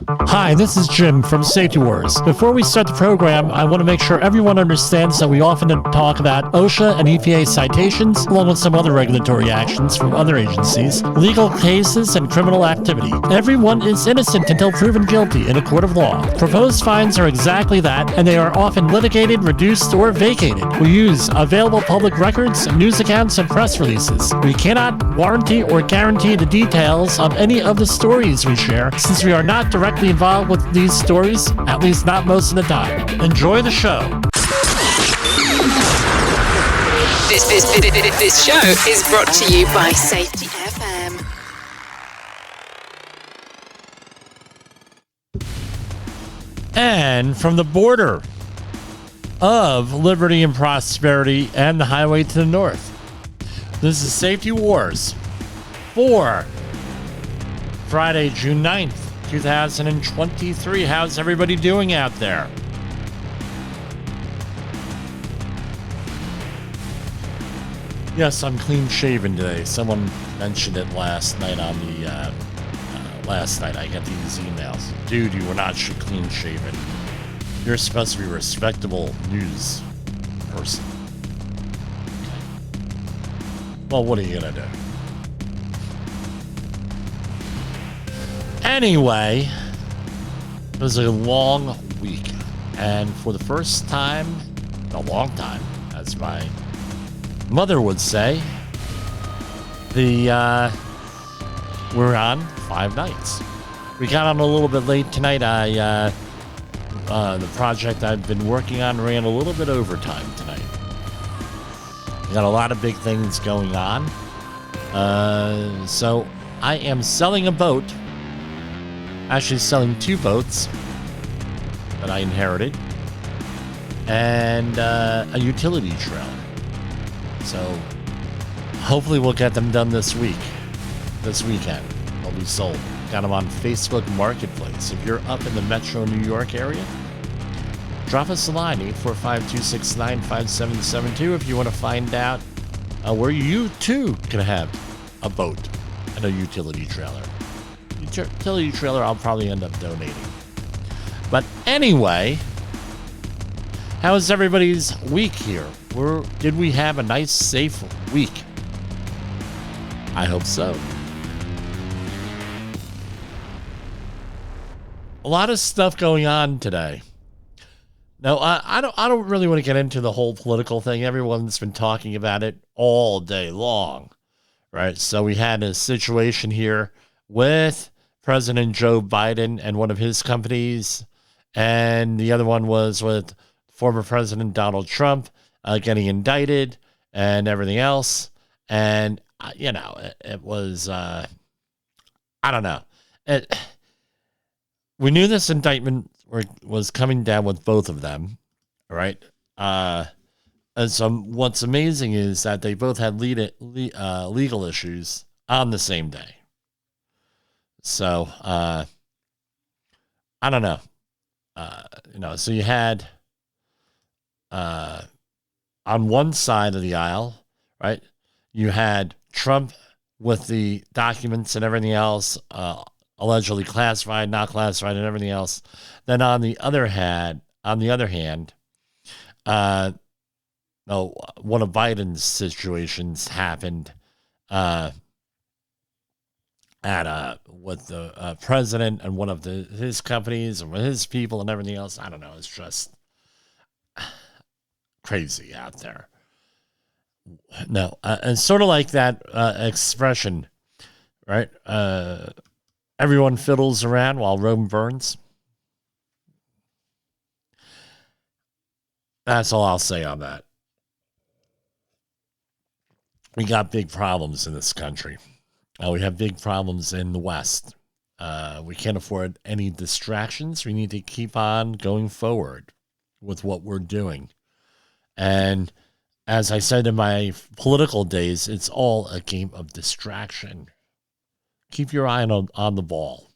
Hi, this is Jim from Safety Wars. Before we start the program, I want to make sure everyone understands that we often talk about OSHA and EPA citations, along with some other regulatory actions from other agencies, legal cases, and criminal activity. Everyone is innocent until proven guilty in a court of law. Proposed fines are exactly that, and they are often litigated, reduced, or vacated. We use available public records, news accounts, and press releases. We cannot warranty or guarantee the details of any of the stories we share, since we are not directly involved with these stories, at least not most of the time. Enjoy the show. This show is brought to you by Safety FM. And from the border of liberty and prosperity and the highway to the north, this is Safety Wars for Friday, June 9th. 2023. How's everybody doing out there? Yes, I'm clean shaven today. Someone mentioned it last night on the last night. I got these emails. Dude, you were not clean shaven. You're supposed to be a respectable news person. Okay. Well, what are you gonna do? Anyway, it was a long week, and for the first time in a long time, as my mother would say, we're on 5 nights. We got on a little bit late tonight. The project I've been working on ran a little bit overtime tonight. We got a lot of big things going on. So I am selling a boat. Actually selling 2 boats that I inherited and a utility trailer. So hopefully we'll get them done this weekend. They'll be sold. Got them on Facebook Marketplace. If you're up in the metro New York area, drop us a line, 845-269-5772, if you want to find out where you too can have a boat and a utility trailer. Utility trailer I'll probably end up donating. But anyway, how was everybody's week here? Did we have a nice, safe week? I hope so. A lot of stuff going on today. Now, I don't really want to get into the whole political thing. Everyone's been talking about it all day long, right? So we had a situation here with President Joe Biden and one of his companies, and the other one was with former President Donald Trump getting indicted and everything else. And, it was, I don't know. We knew this indictment was coming down with both of them, right? And so what's amazing is that they both had legal issues on the same day. So, I don't know. So you had, on one side of the aisle, right, you had Trump with the documents and everything else, allegedly classified, not classified, and everything else. Then on the other hand, one of Biden's situations happened, with the president and one of his companies and with his people and everything else. I don't know. It's just crazy out there. No, and sort of like that expression, right? Everyone fiddles around while Rome burns. That's all I'll say on that. We got big problems in this country. We have big problems in the West. We can't afford any distractions. We need to keep on going forward with what we're doing. And as I said in my political days, it's all a game of distraction. Keep your eye on the ball.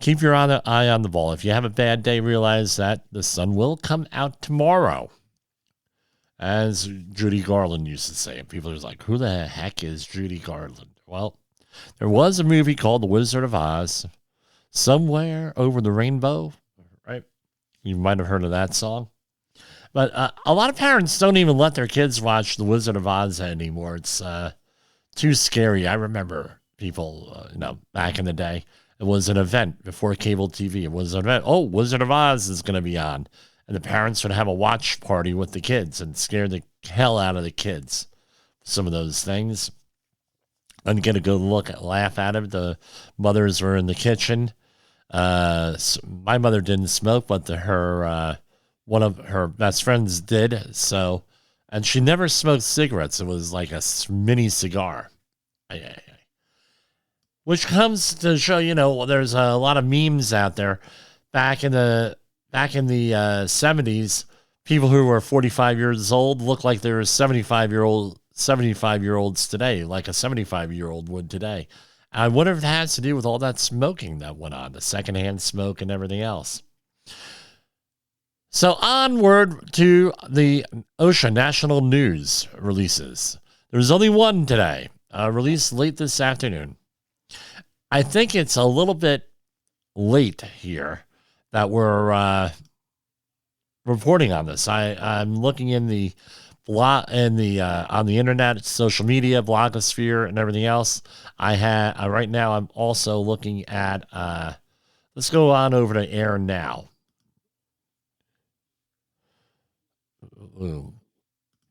Keep your eye on the ball. If you have a bad day, realize that the sun will come out tomorrow. As Judy Garland used to say. And people are like, who the heck is Judy Garland? Well, there was a movie called The Wizard of Oz Somewhere Over the Rainbow, right? You might have heard of that song. But a lot of parents don't even let their kids watch The Wizard of Oz anymore. It's too scary. I remember people, back in the day, it was an event before cable TV. It was an event. Oh, Wizard of Oz is going to be on. And the parents would have a watch party with the kids and scare the hell out of the kids. Some of those things. And get a good laugh at it. The mothers were in the kitchen. My mother didn't smoke, but one of her best friends did. So, and she never smoked cigarettes. It was like a mini cigar. Which comes to show, there's a lot of memes out there. Back in the 70s, people who were 45 years old looked like they were 75-year-olds today, like a 75-year-old would today. I wonder if it has to do with all that smoking that went on, the secondhand smoke and everything else. So onward to the OSHA national news releases. There's only one today, released late this afternoon. I think it's a little bit late here that we're reporting on this. I'm looking in the blog and on the internet, social media, blogosphere, and everything else. Right now I'm also looking at. Let's go on over to Air Now.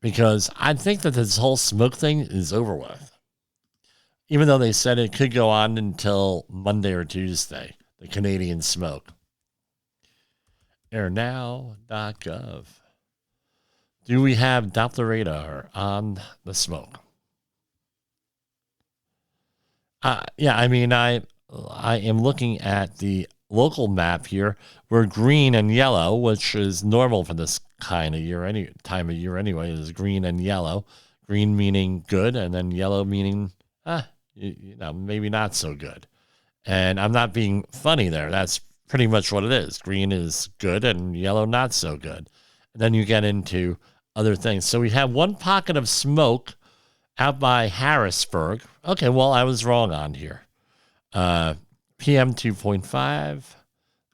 Because I think that this whole smoke thing is over with. Even though they said it could go on until Monday or Tuesday, the Canadian smoke. airnow.gov. Do we have Doppler radar on the smoke? I am looking at the local map here. We're green and yellow, which is normal for this kind of year, any time of year anyway, is green and yellow. Green meaning good, and then yellow meaning, maybe not so good. And I'm not being funny there. That's pretty much what it is. Green is good and yellow not so good. And then you get into other things. So we have one pocket of smoke out by Harrisburg. Okay, well, I was wrong on here. PM 2.5.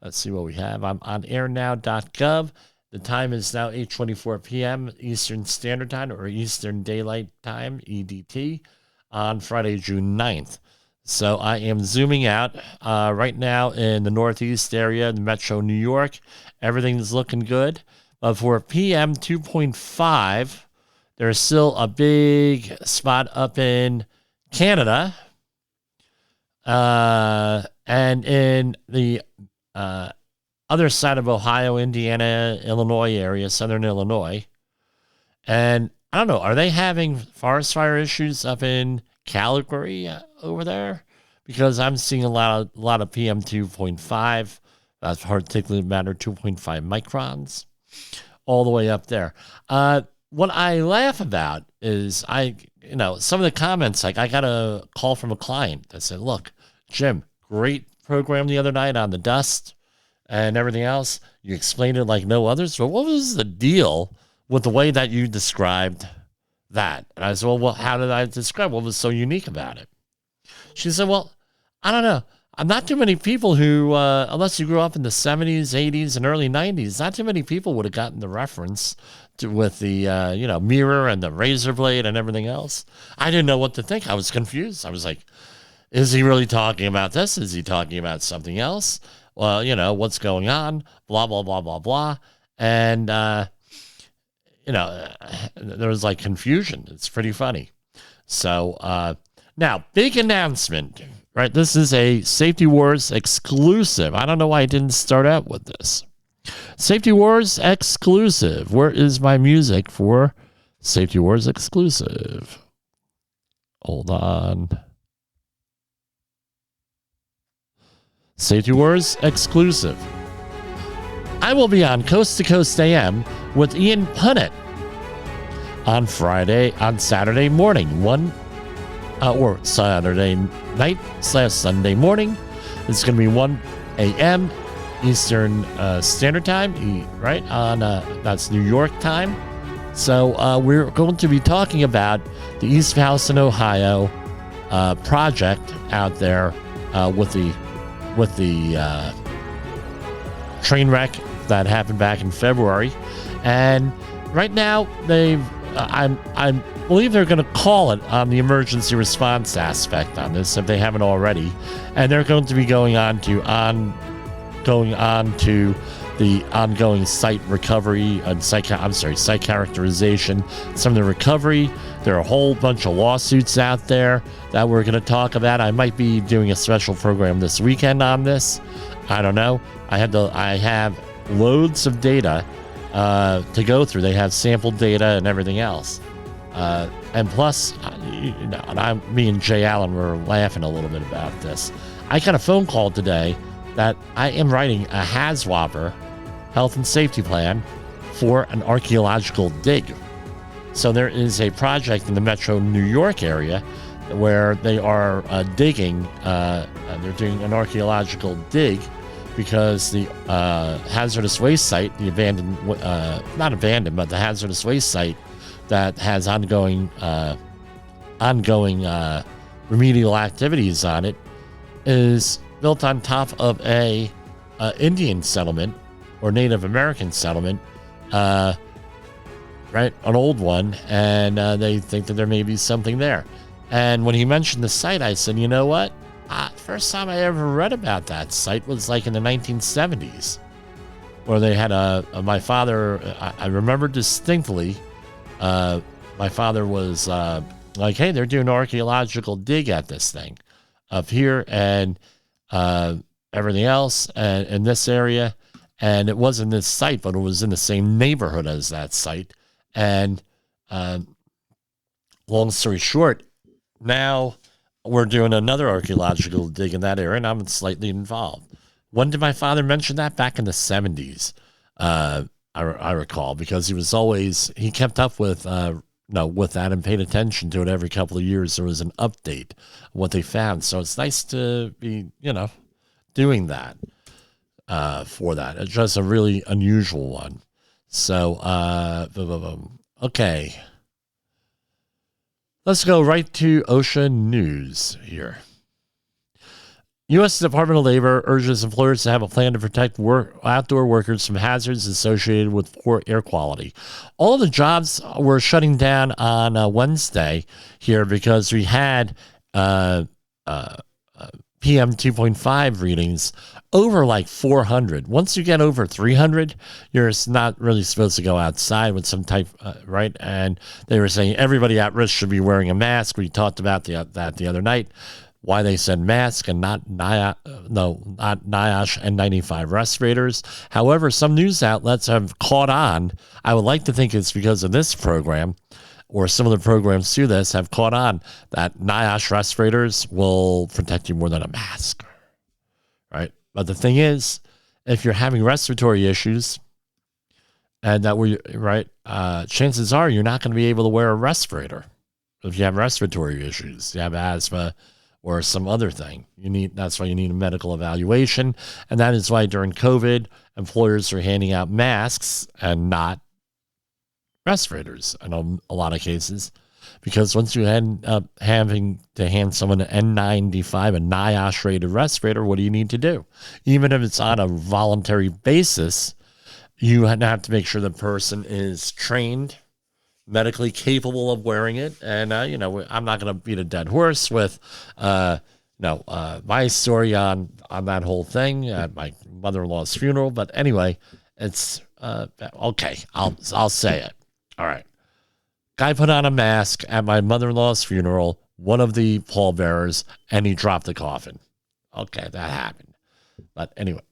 Let's see what we have. I'm on airnow.gov. The time is now 8:24 p.m. Eastern Standard Time, or Eastern Daylight Time, EDT, on Friday, June 9th. So I am zooming out right now in the Northeast area, the Metro New York. Everything's looking good. But for PM 2.5, there's still a big spot up in Canada. And in the other side of Ohio, Indiana, Illinois area, southern Illinois. And I don't know, are they having forest fire issues up in Calgary over there? Because I'm seeing a lot of PM 2.5, that's particularly matter 2.5 microns, all the way up there. What I laugh about is some of the comments, like I got a call from a client that said, look, Jim, great program the other night on the dust and everything else. You explained it like no others. But what was the deal with the way that you described that? And I said, well, how did I describe what was so unique about it? She said, well, I don't know. Not too many people who, unless you grew up in the 70s, 80s, and early 90s, not too many people would have gotten the reference with the, mirror and the razor blade and everything else. I didn't know what to think. I was confused. I was like, is he really talking about this? Is he talking about something else? Well, what's going on? Blah, blah, blah, blah, blah. And, there was like confusion. It's pretty funny. So, now, big announcement, right? This is a Safety Wars exclusive. I don't know why I didn't start out with this. Safety Wars exclusive. Where is my music for Safety Wars exclusive? Hold on. Safety Wars exclusive. I will be on Coast to Coast AM with Ian Punnet on Saturday morning, or Saturday night / Sunday morning. It's going to be 1 a.m. Eastern Standard Time, right? That's New York time. So we're going to be talking about the East Palestine, Ohio project out there with the with the train wreck that happened back in February. And right now, I believe they're going to call it on the emergency response aspect on this, if they haven't already. And they're going to be going on to the ongoing site recovery and site characterization, some of the recovery. There are a whole bunch of lawsuits out there that we're going to talk about. I might be doing a special program this weekend on this. I don't know. I have loads of data to go through. They have sample data and everything else. And plus, me and Jay Allen were laughing a little bit about this. I got a phone call today that I am writing a HAZWOPER, health and safety plan, for an archaeological dig. So there is a project in the metro New York area where they are digging, they're doing an archaeological dig because the hazardous waste site, the not abandoned, but the hazardous waste site that has ongoing remedial activities on it is built on top of a Indian settlement or Native American settlement, right? An old one, and they think that there may be something there. And when he mentioned the site, I said, you know what? First time I ever read about that site was like in the 1970s, where they had my father, I remember distinctly, my father was like, hey, they're doing an archaeological dig at this thing up here and everything else and in this area. And it wasn't this site, but it was in the same neighborhood as that site. And long story short, now we're doing another archaeological dig in that area, and I'm slightly involved. When did my father mention that? Back in the 70s, I recall, because he kept up with that and paid attention to it every couple of years. There was an update of what they found. So it's nice to be, doing that for that. It's just a really unusual one. So, okay. Let's go right to OSHA news here. U.S. Department of Labor urges employers to have a plan to protect outdoor workers from hazards associated with poor air quality. All of the jobs were shutting down on Wednesday here because we had PM 2.5 readings over like 400. Once you get over 300, you're not really supposed to go outside with some type, right? And they were saying everybody at risk should be wearing a mask. We talked about that the other night. Why they said mask and not NIOSH N95 respirators. However, some news outlets have caught on. I would like to think it's because of this program, or some of the programs through this have caught on that NIOSH respirators will protect you more than a mask, right? But the thing is, if you're having respiratory issues, and chances are you're not going to be able to wear a respirator. If you have respiratory issues, you have asthma, or some other thing. That's why you need a medical evaluation. And that is why during COVID, employers are handing out masks and not respirators in a lot of cases. Because once you end up having to hand someone an N95, a NIOSH rated respirator, what do you need to do? Even if it's on a voluntary basis, you have to make sure the person is trained, medically capable of wearing it. And, I'm not going to beat a dead horse with, my story on that whole thing at my mother-in-law's funeral. But anyway, it's, okay, I'll say it. All right. Guy put on a mask at my mother-in-law's funeral, one of the pallbearers, and he dropped the coffin. Okay, that happened. But anyway.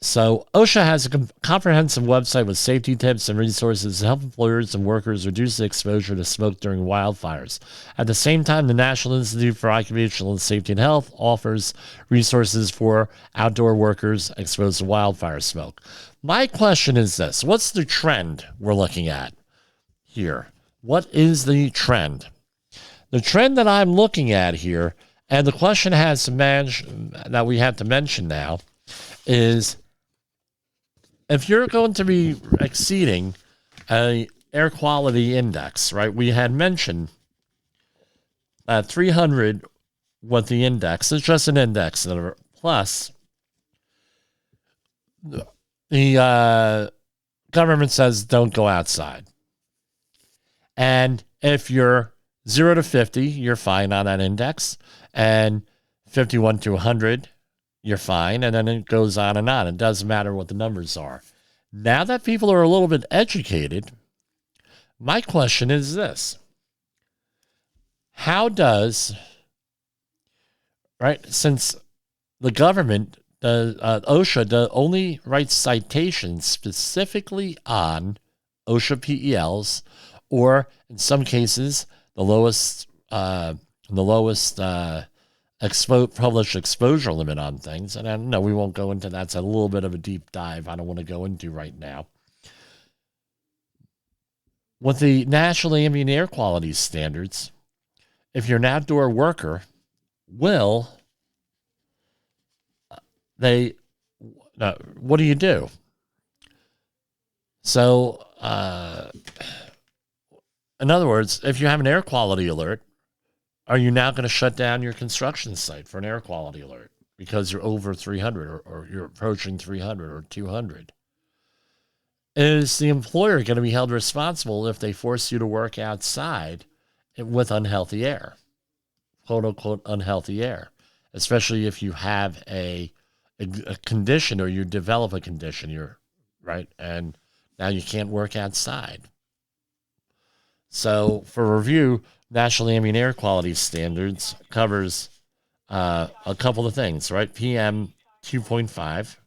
So OSHA has a comprehensive website with safety tips and resources to help employers and workers reduce the exposure to smoke during wildfires. At the same time, the National Institute for Occupational Safety and Health offers resources for outdoor workers exposed to wildfire smoke. My question is this. What's the trend we're looking at here? What is the trend? The trend that I'm looking at here, and the question that we have to mention now, is if you're going to be exceeding an air quality index, right? We had mentioned 300 what the index is, just an index that Plus, the government says don't go outside. And if you're 0 to 50, you're fine on that index. And 51 to 100, you're fine. And then it goes on and on. It doesn't matter what the numbers are. Now that people are a little bit educated, my question is this. How does, right, since the government, OSHA, only writes citations specifically on OSHA PELs, or in some cases, the lowest published exposure limit on things. And I know we won't go into that. It's a little bit of a deep dive I don't want to go into right now. With the National Ambient Air Quality Standards, if you're an outdoor worker, what do you do? So, in other words, if you have an air quality alert, are you now going to shut down your construction site for an air quality alert because you're over 300 or you're approaching 300 or 200? Is the employer going to be held responsible if they force you to work outside with unhealthy air, quote unquote unhealthy air, especially if you have a condition or you develop a condition, right? And now you can't work outside. So for review, National Ambient Air Quality Standards covers a couple of things, right? PM 2.5.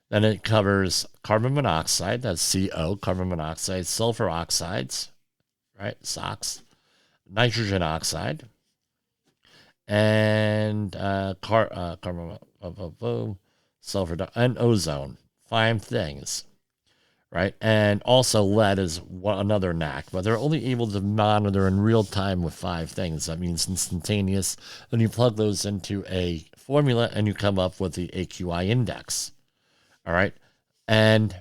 Then it covers carbon monoxide, that's CO, carbon monoxide, sulfur oxides, right? SOx, nitrogen oxide, and carbon, sulfur, and ozone. 5 things. Right, and also lead is another knack, but they're only able to monitor in real time with 5 things. That means instantaneous. Then you plug those into a formula and you come up with the AQI index. All right, and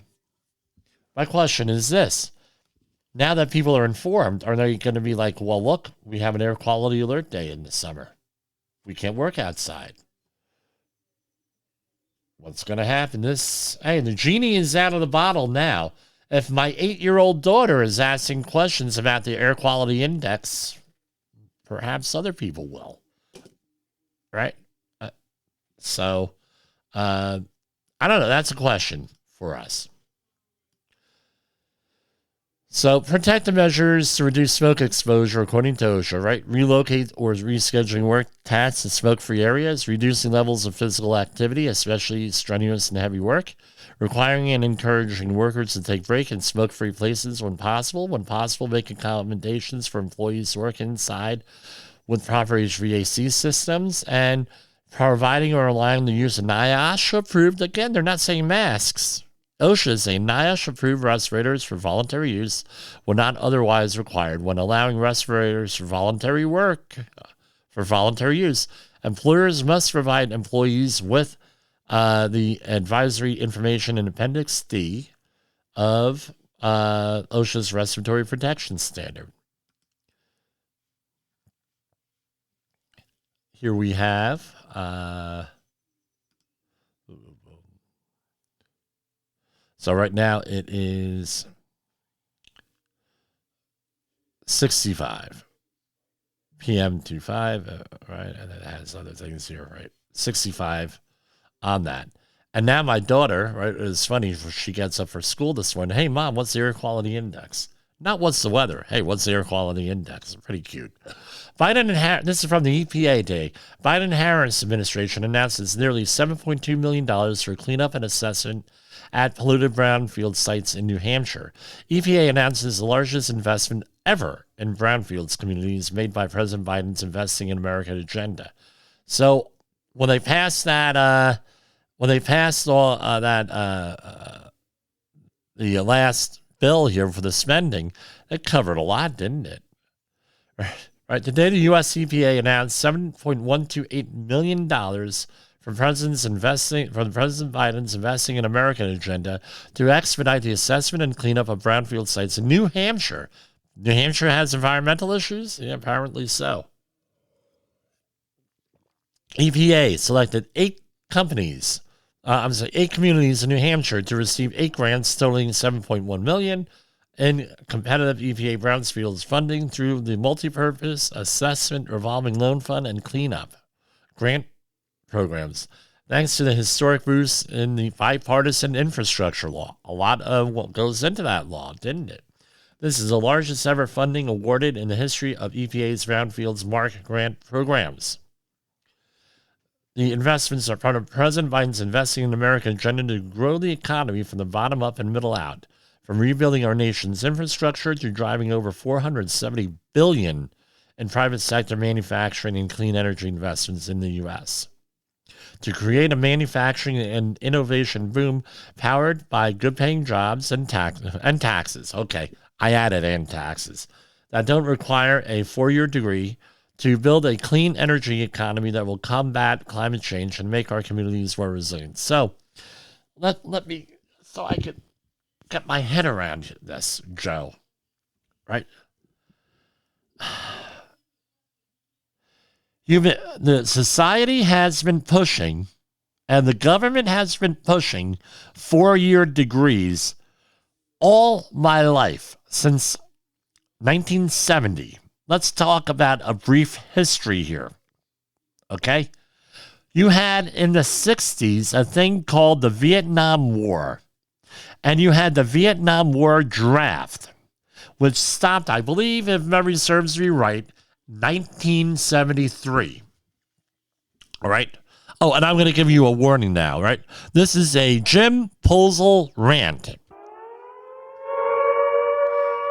my question is this. Now that people are informed, are they going to be like, well, look, we have an air quality alert day in the summer. We can't work outside. What's going to happen? The genie is out of the bottle now. If my 8-year-old daughter is asking questions about the air quality index, perhaps other people will. Right? I don't know. That's a question for us. So protective measures to reduce smoke exposure, according to OSHA, right? Relocate or rescheduling work tasks to smoke-free areas, reducing levels of physical activity, especially strenuous and heavy work, requiring and encouraging workers to take break in smoke-free places when possible. When possible, make accommodations for employees to work inside with proper HVAC systems, and providing or allowing the use of NIOSH-approved, again, they're not saying masks. OSHA is saying NIOSH-approved respirators for voluntary use when not otherwise required. When allowing respirators for voluntary use, employers must provide employees with the advisory information in Appendix D of OSHA's respiratory protection standard. Here we have so right now it is 65 PM 25, right? And it has other things here, right? 65 on that. And now my daughter, right, it's funny, she gets up for school this morning. Hey, Mom, what's the air quality index? Not what's the weather. Hey, what's the air quality index? Pretty cute. Biden and Harris, this is from the EPA day. Biden and Harris administration announces nearly $7.2 million for cleanup and assessment at polluted brownfield sites in New Hampshire. EPA announces the largest investment ever in brownfields communities made by President Biden's Investing in America agenda. So when they passed the last bill here for the spending, it covered a lot, didn't it? Right. Today, the U.S. EPA announced $7.128 million from President Biden's Investing in America agenda to expedite the assessment and cleanup of brownfield sites in New Hampshire. New Hampshire has environmental issues? Yeah, apparently so. EPA selected 8 companies. 8 communities in New Hampshire to receive 8 grants totaling $7.1 million in competitive EPA brownfields funding through the Multipurpose Assessment Revolving Loan Fund and Cleanup grant programs. Thanks to the historic boost in the bipartisan infrastructure law. A lot of what goes into that law, didn't it? This is the largest ever funding awarded in the history of EPA's brownfields market grant programs. The investments are part of President Biden's Investing in America agenda to grow the economy from the bottom up and middle out, from rebuilding our nation's infrastructure to driving over $470 billion in private sector manufacturing and clean energy investments in the U.S. To create a manufacturing and innovation boom powered by good-paying jobs and taxes. Okay, I added and taxes that don't require a 4-year degree, to build a clean energy economy that will combat climate change and make our communities more resilient. So let me, so I could get my head around this, Joe, right? The society has been pushing, and the government has been pushing 4-year degrees all my life, since 1970. Let's talk about a brief history here, okay? You had in the 60s a thing called the Vietnam War, and you had the Vietnam War draft, which stopped, I believe, if memory serves me right, 1973. All right? Oh, and I'm going to give you a warning now, right? This is a Jim Posel rant.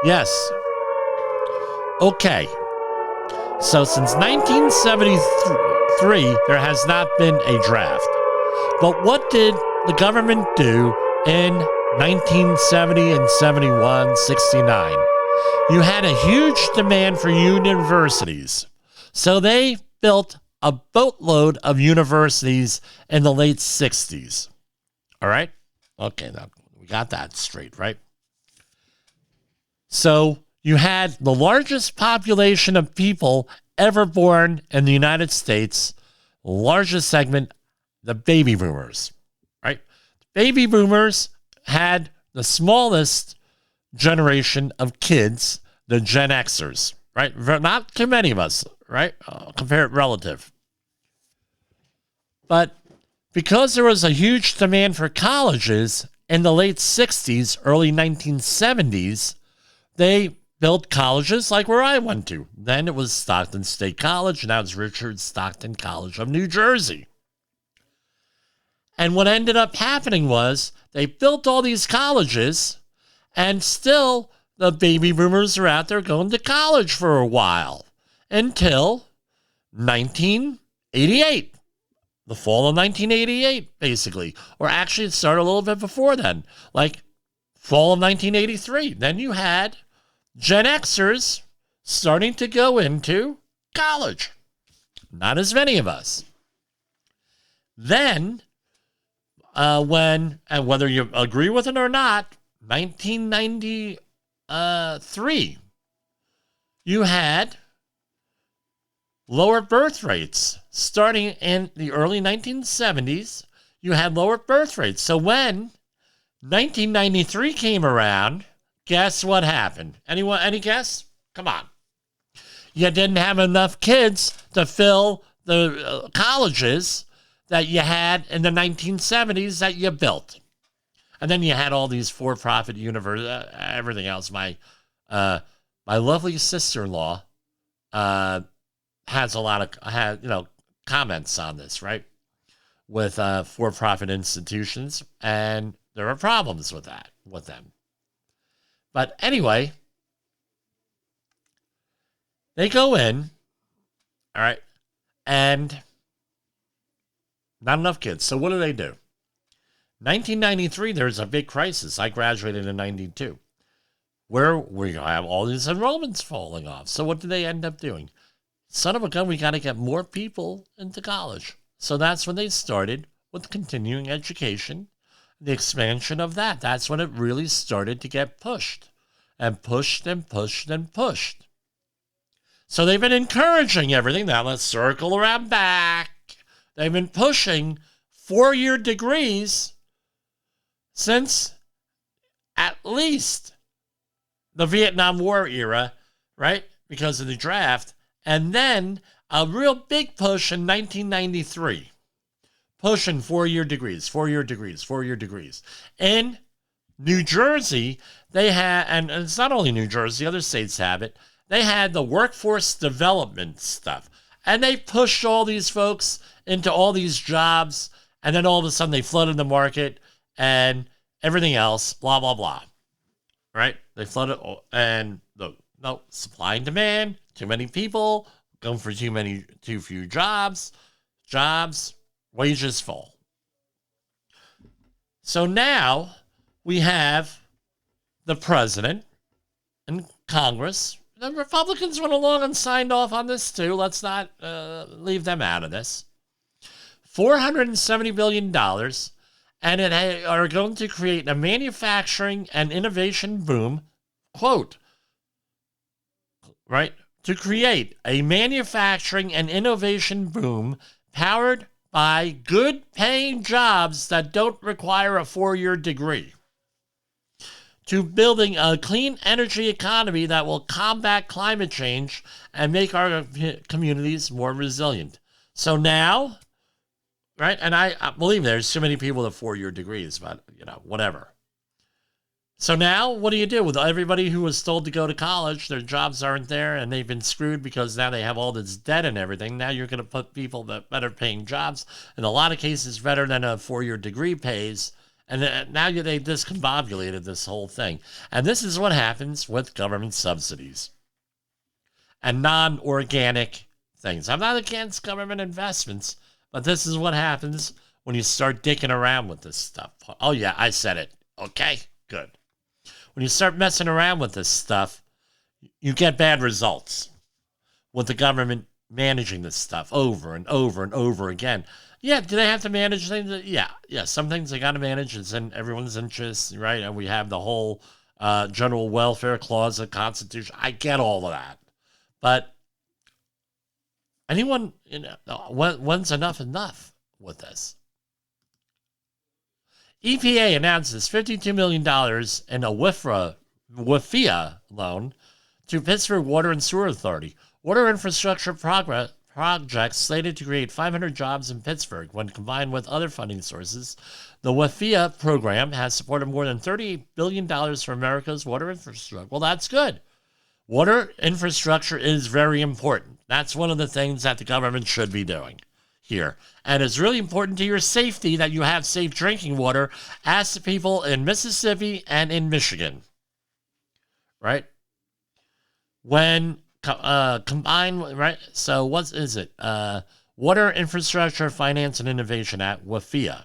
Yes. Okay. So since 1973, there has not been a draft. But what did the government do in 1970 and 71, 69? You had a huge demand for universities. So they built a boatload of universities in the late 60s. All right? Okay, now we got that straight, right? So you had the largest population of people ever born in the United States, largest segment, the baby boomers, right? Baby boomers had the smallest generation of kids, the Gen Xers, right? Not too many of us, right? Compare it relative. But because there was a huge demand for colleges in the late 60s, early 1970s, they built colleges like where I went to. Then it was Stockton State College, now it's Richard Stockton College of New Jersey. And what ended up happening was they built all these colleges, and still the baby boomers are out there going to college for a while until 1988. The fall of 1988, basically. Or actually, it started a little bit before then, like fall of 1983. Then you had Gen Xers starting to go into college. Not as many of us. Then, when, and whether you agree with it or not, 1993, you had lower birth rates. Starting in the early 1970s, you had lower birth rates. So when 1993 came around, guess what happened? Anyone? Any guess? Come on. You didn't have enough kids to fill the colleges that you had in the 1970s that you built. And then you had all these for-profit universities, everything else. My lovely sister-in-law has a lot of comments on this, right? With for-profit institutions, and there are problems with them. But anyway, they go in, all right, and not enough kids. So what do? 1993, there's a big crisis. I graduated in 92, where we have all these enrollments falling off. So what do they end up doing? Son of a gun, we got to get more people into college. So that's when they started with continuing education, the expansion of that. That's when it really started to get pushed and pushed and pushed and pushed. So they've been encouraging everything. Now let's circle around back. They've been pushing 4-year degrees since at least the Vietnam War era, right? Because of the draft. And then a real big push in 1993. Pushing 4-year degrees, 4-year degrees, 4-year degrees. In New Jersey, they had, and it's not only New Jersey, other states have it, they had the workforce development stuff. And they pushed all these folks into all these jobs, and then all of a sudden they flooded the market and everything else, blah, blah, blah. Right? They flooded, and no, supply and demand, too many people, going for too few jobs, wages fall. So now we have the president and Congress. The Republicans went along and signed off on this too. Let's not leave them out of this. $470 billion, and it are going to create a manufacturing and innovation boom, quote, right? To create a manufacturing and innovation boom powered by good-paying jobs that don't require a 4-year degree, to building a clean energy economy that will combat climate change and make our communities more resilient. So now, right, and I believe there's too many people with 4-year degrees, but, whatever. So now, what do you do with everybody who was told to go to college? Their jobs aren't there, and they've been screwed because now they have all this debt and everything. Now you're going to put people that better paying jobs, in a lot of cases better than a 4-year degree pays, and now they discombobulated this whole thing. And this is what happens with government subsidies and non-organic things. I'm not against government investments, but this is what happens when you start dicking around with this stuff. Oh, yeah, I said it. Okay, good. When you start messing around with this stuff, you get bad results with the government managing this stuff over and over and over again. Yeah, do they have to manage things? Yeah, some things they got to manage. It's in everyone's interest, right? And we have the whole general welfare clause of the Constitution. I get all of that. But anyone, when's enough with this? EPA announces $52 million in a WIFIA loan to Pittsburgh Water and Sewer Authority. Water infrastructure projects slated to create 500 jobs in Pittsburgh. When combined with other funding sources, the WIFIA program has supported more than $38 billion for America's water infrastructure. Well, that's good. Water infrastructure is very important. That's one of the things that the government should be doing here. And it's really important to your safety that you have safe drinking water, as the people in Mississippi and in Michigan. Right? When combined, right? So what is it? Water Infrastructure Finance and Innovation Act, WIFIA.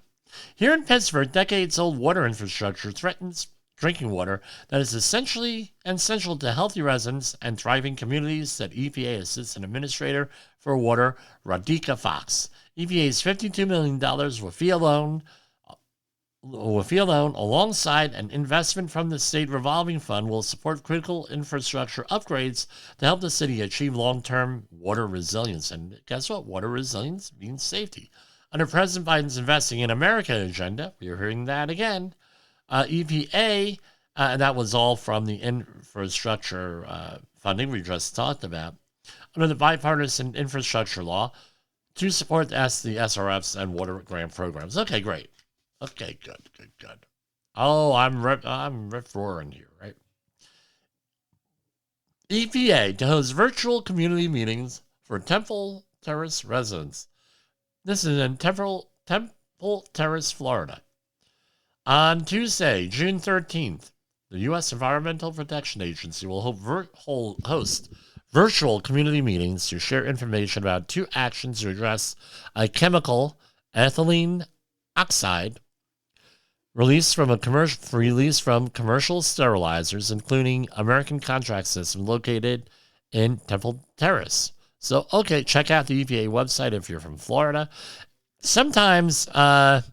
Here in Pittsburgh, decades-old water infrastructure threatens drinking water that is essential to healthy residents and thriving communities, said EPA Assistant Administrator for Water, Radhika Fox. EPA's $52 million WIFIA loan, alongside an investment from the state revolving fund, will support critical infrastructure upgrades to help the city achieve long-term water resilience. And guess what? Water resilience means safety. Under President Biden's Investing in America agenda, we're hearing that again, EPA, and that was all from the infrastructure funding we just talked about, under the bipartisan infrastructure law, to support the SRFs and water grant programs. Okay, great. Okay, good. Oh, I'm rip-roaring here, right? EPA to host virtual community meetings for Temple Terrace residents. This is in Temple Terrace, Florida. On Tuesday, June 13th, the U.S. Environmental Protection Agency will host virtual community meetings to share information about 2 actions to address a chemical, ethylene oxide, released from commercial sterilizers, including American Contract System located in Temple Terrace. So, okay, check out the EPA website if you're from Florida. Sometimes, EPA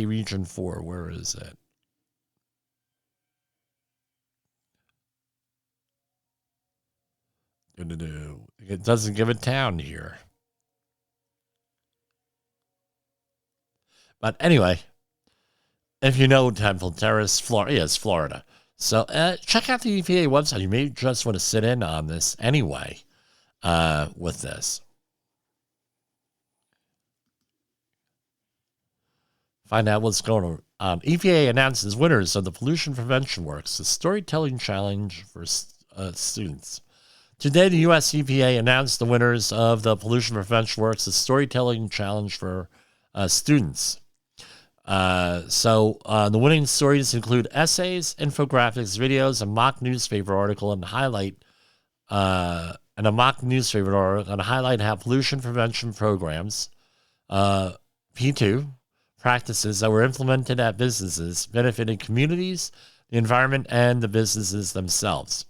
Region 4, where is it? It doesn't give a town here. But anyway, if you know Temple Terrace, Florida, it's Florida. So check out the EPA website. You may just want to sit in on this anyway with this. Find out what's going on. EPA announces winners of the Pollution Prevention Works, the storytelling challenge for students. Today, the U.S. EPA announced the winners of the Pollution Prevention Works, the storytelling challenge for students. The winning stories include essays, infographics, videos, a mock newspaper article, and a mock newspaper article and highlight how pollution prevention programs, P2 practices that were implemented at businesses benefited communities, the environment, and the businesses themselves.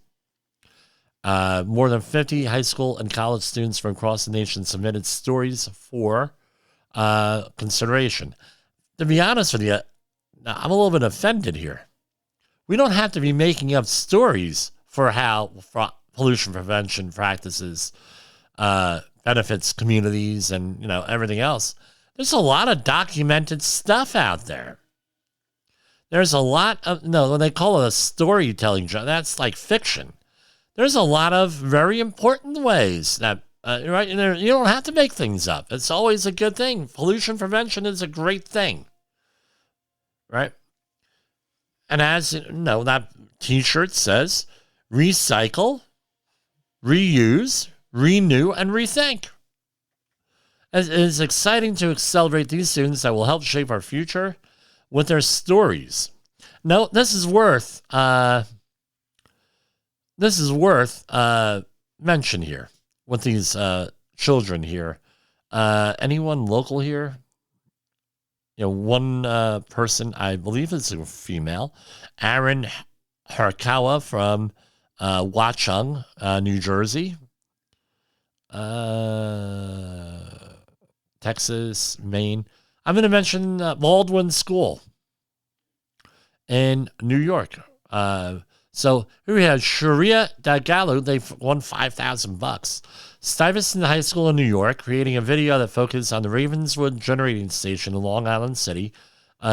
More than 50 high school and college students from across the nation submitted stories for consideration. To be honest with you, I'm a little bit offended here. We don't have to be making up stories for how pollution prevention practices benefits communities and everything else. There's a lot of documented stuff out there. There's a lot of when they call it a storytelling, that's like fiction. There's a lot of very important ways that right. You don't have to make things up. It's always a good thing. Pollution prevention is a great thing. Right? And as that T-shirt says, recycle, reuse, renew, and rethink. It is exciting to celebrate these students that will help shape our future with their stories. Now, this is worth mention here with these children here. Anyone local here? One person, I believe it's a female, Aaron Harkawa from Watchung, New Jersey, Texas, Maine. I'm going to mention Baldwin School in New York. So here we have Sharia Dagalu. They won $5,000. Stuyvesant High School in New York, creating a video that focused on the Ravenswood Generating Station in Long Island City,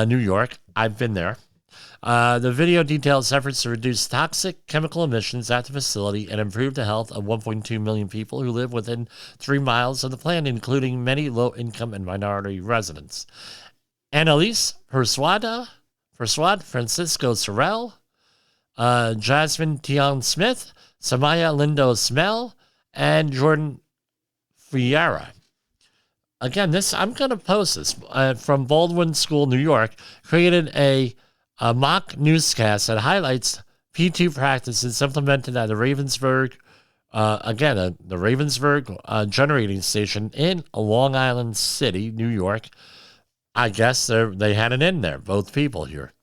New York. I've been there. The video details efforts to reduce toxic chemical emissions at the facility and improve the health of 1.2 million people who live within 3 miles of the plant, including many low-income and minority residents. Annalise Persuad, Francisco Sorrell, Jasmine Tion Smith, Samaya Lindo Smell, and Jordan Fiera. Again, I'm going to post this from Baldwin School, New York, created a mock newscast that highlights P2 practices implemented at the Ravensburg, the Ravensburg generating station in Long Island City, New York. I guess they had it in there, both people here.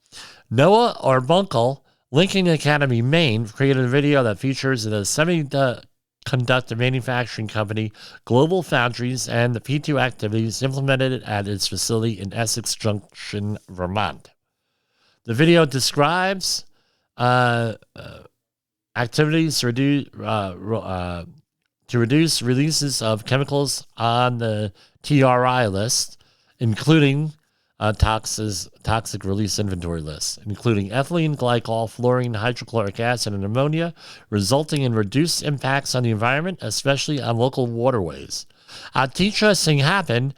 Noah Arbunkel, Lincoln Academy, Maine, created a video that features the semiconductor manufacturing company Global Foundries and the P2 activities implemented at its facility in Essex Junction, Vermont. The video describes activities to reduce releases of chemicals on the TRI list, including toxic release inventory list, including ethylene glycol, fluorine, hydrochloric acid, and ammonia, resulting in reduced impacts on the environment, especially on local waterways. Teacher Singh happened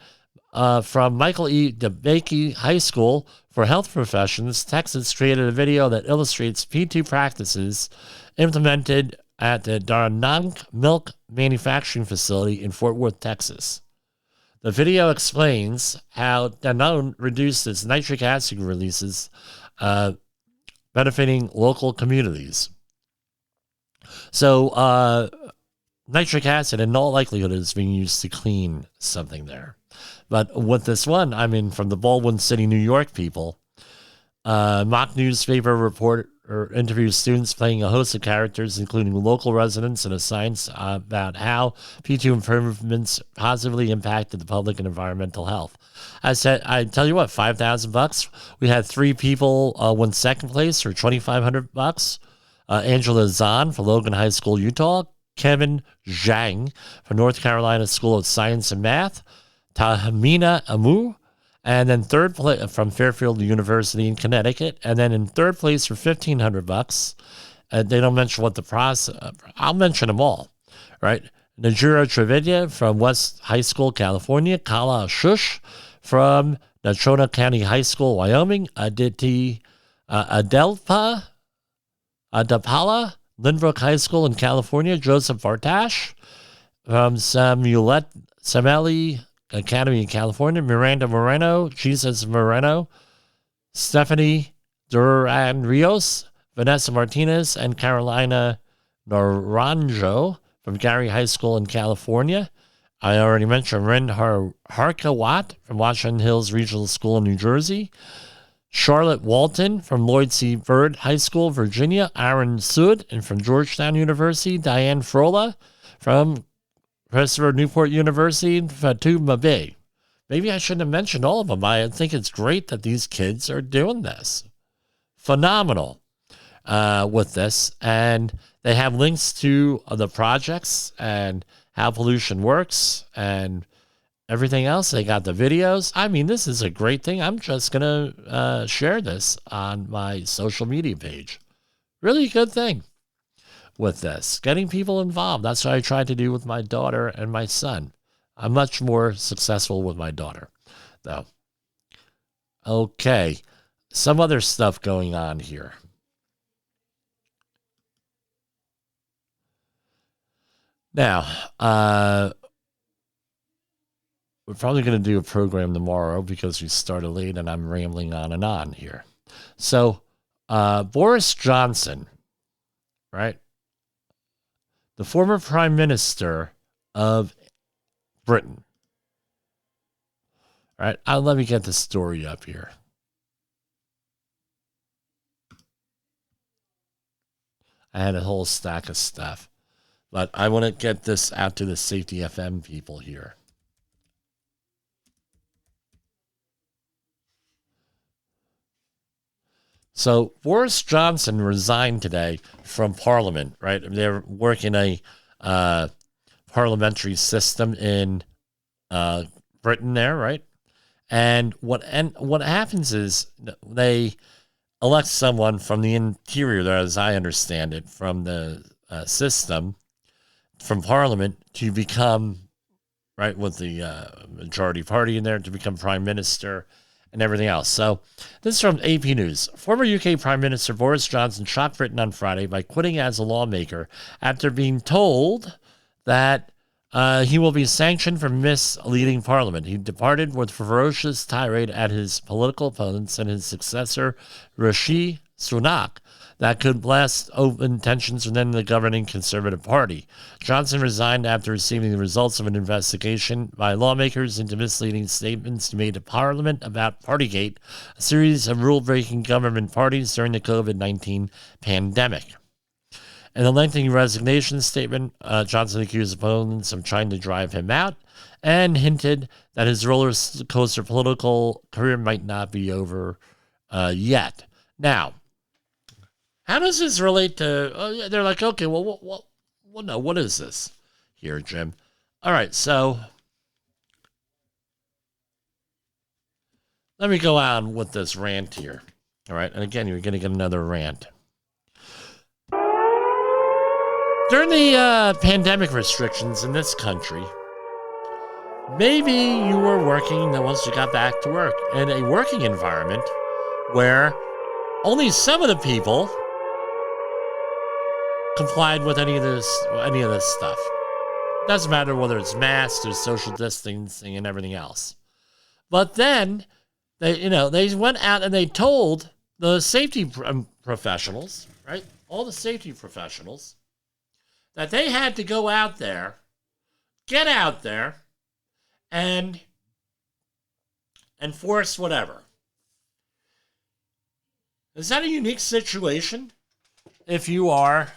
from Michael E. DeBakey High School for Health Professions, Texas, created a video that illustrates P2 practices implemented at the Darnang Milk Manufacturing Facility in Fort Worth, Texas. The video explains how Danone reduced its nitric acid releases, benefiting local communities. So, nitric acid in all likelihood is being used to clean something there. But with this one, from the Baldwin City, New York people, mock newspaper reporter interviews students playing a host of characters, including local residents, and a science about how P2 improvements positively impacted the public and environmental health. I tell you what, $5,000. We had 3 people win second place for $2,500. Angela Zahn for Logan High School, Utah. Kevin Zhang for North Carolina School of Science and Math. Tahmina Amu And then third place from Fairfield University in Connecticut. And then in third place for $1,500. They don't mention what the process. I'll mention them all, right? Najura Trevilla from West High School, California. Kala Shush from Natrona County High School, Wyoming. Aditi Adapala, Lynbrook High School in California. Joseph Vartash from Sameli Academy in California. Miranda Moreno, Jesus Moreno. Stephanie Duran Rios, Vanessa Martinez, and Carolina Naranjo from Gary High School in California. I already mentioned Ren Harkawat from Washington Hills Regional School in New Jersey. Charlotte Walton from Lloyd C. Bird High School, Virginia. Aaron Sood and from Georgetown University. Diane Frola from Christopher Newport University. Fatuma Bay. Maybe I shouldn't have mentioned all of them. I think it's great that these kids are doing this. Phenomenal with this. And they have links to the projects and how pollution works and everything else. They got the videos. I mean, this is a great thing. I'm just going to share this on my social media page. Really good thing with this. Getting people involved. That's what I tried to do with my daughter and my son. I'm much more successful with my daughter, though. Okay. Some other stuff going on here. Now, we're probably going to do a program tomorrow because we started late and I'm rambling on and on here. So, Boris Johnson, right? The former Prime Minister of Britain. All right, let me get the story up here. I had a whole stack of stuff, but I want to get this out to the Safety FM people here. So Boris Johnson resigned today from Parliament, right? They're working a parliamentary system in Britain there, right? And what happens is they elect someone from the interior there, as I understand it, from the system, from Parliament to become, right, with the majority party in there to become Prime Minister and everything else. So this is from AP News. Former UK Prime Minister Boris Johnson shocked Britain on Friday by quitting as a lawmaker after being told that he will be sanctioned for misleading Parliament. He departed with ferocious tirade at his political opponents and his successor, Rishi Sunak, that could blast open tensions within the governing Conservative Party. Johnson resigned after receiving the results of an investigation by lawmakers into misleading statements made to Parliament about Partygate, a series of rule-breaking government parties during the COVID-19 pandemic. In a lengthy resignation statement, Johnson accused opponents of trying to drive him out and hinted that his roller coaster political career might not be over yet. Now, how does this relate to, they're like, okay, well, no, what is this here, Jim? All right, so let me go on with this rant here. All right, and again, you're going to get another rant. During the pandemic restrictions in this country, maybe you were working once you got back to work in a working environment where only some of the people complied with any of this stuff. Doesn't matter whether it's masks or social distancing and everything else. But then they went out and they told the safety professionals, right? All the safety professionals, that they had to go out there, get out there, and enforce whatever. Is that a unique situation if you are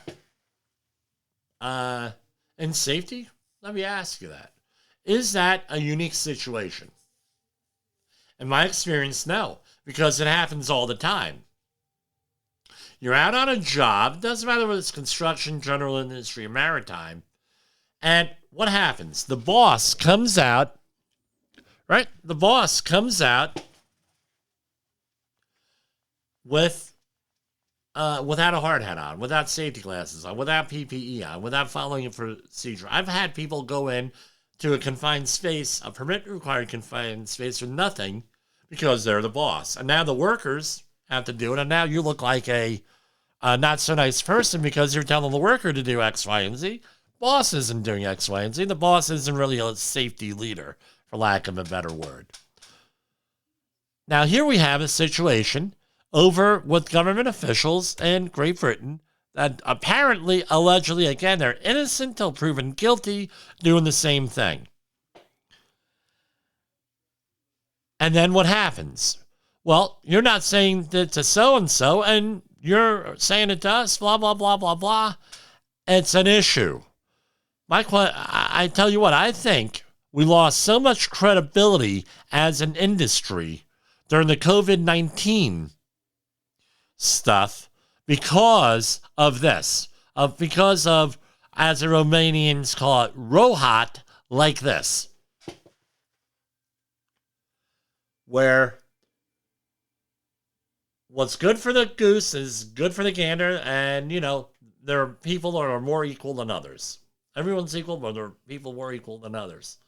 in safety? Let me ask you that. Is that a unique situation? In my experience, no, because it happens all the time. You're out on a job, doesn't matter whether it's construction, general industry, or maritime, and what happens? The boss comes out, right? The boss comes out with without a hard hat on, without safety glasses on, without PPE on, without following a procedure. I've had people go in to a confined space, a permit-required confined space for nothing because they're the boss. And now the workers have to do it, and now you look like a not-so-nice person because you're telling the worker to do X, Y, and Z. Boss isn't doing X, Y, and Z. The boss isn't really a safety leader, for lack of a better word. Now, here we have a situation over with government officials in Great Britain that apparently, allegedly, again, they're innocent till proven guilty, doing the same thing. And then what happens? Well, you're not saying that to so-and-so, and you're saying it to us, blah, blah, blah, blah, blah. It's an issue. I tell you what, I think we lost so much credibility as an industry during the COVID-19 stuff because of this, because of, as the Romanians call it, rohat like this, where what's good for the goose is good for the gander, and, you know, there are people that are more equal than others. Everyone's equal, but there are people more equal than others.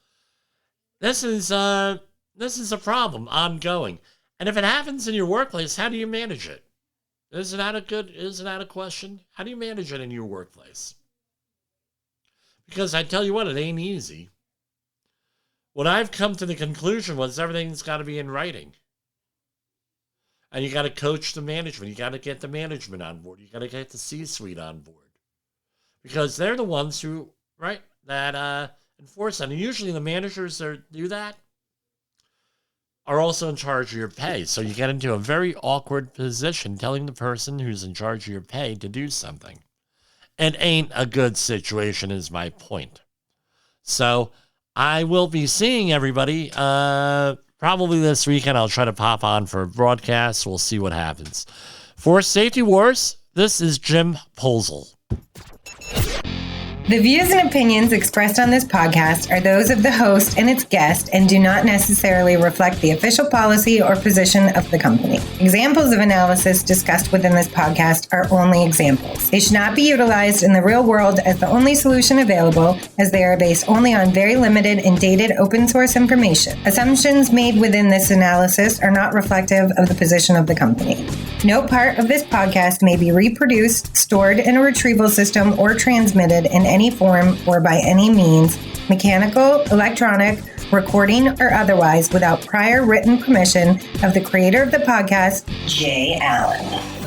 This is a problem ongoing. And if it happens in your workplace, how do you manage it? Isn't that a question? How do you manage it in your workplace? Because I tell you what, it ain't easy. What I've come to the conclusion was everything's got to be in writing. And you got to coach the management. You got to get the management on board. You got to get the C-suite on board. Because they're the ones who, right, that enforce that. And usually the managers that do that are also in charge of your pay. So you get into a very awkward position telling the person who's in charge of your pay to do something. It ain't a good situation is my point. So I will be seeing everybody probably this weekend. I'll try to pop on for a broadcast. We'll see what happens. For Safety Wars, this is Jim Posel. The views and opinions expressed on this podcast are those of the host and its guest and do not necessarily reflect the official policy or position of the company. Examples of analysis discussed within this podcast are only examples. They should not be utilized in the real world as the only solution available, as they are based only on very limited and dated open source information. Assumptions made within this analysis are not reflective of the position of the company. No part of this podcast may be reproduced, stored in a retrieval system, or transmitted in any form or by any means, mechanical, electronic, recording, or otherwise, without prior written permission of the creator of the podcast, Jay Allen.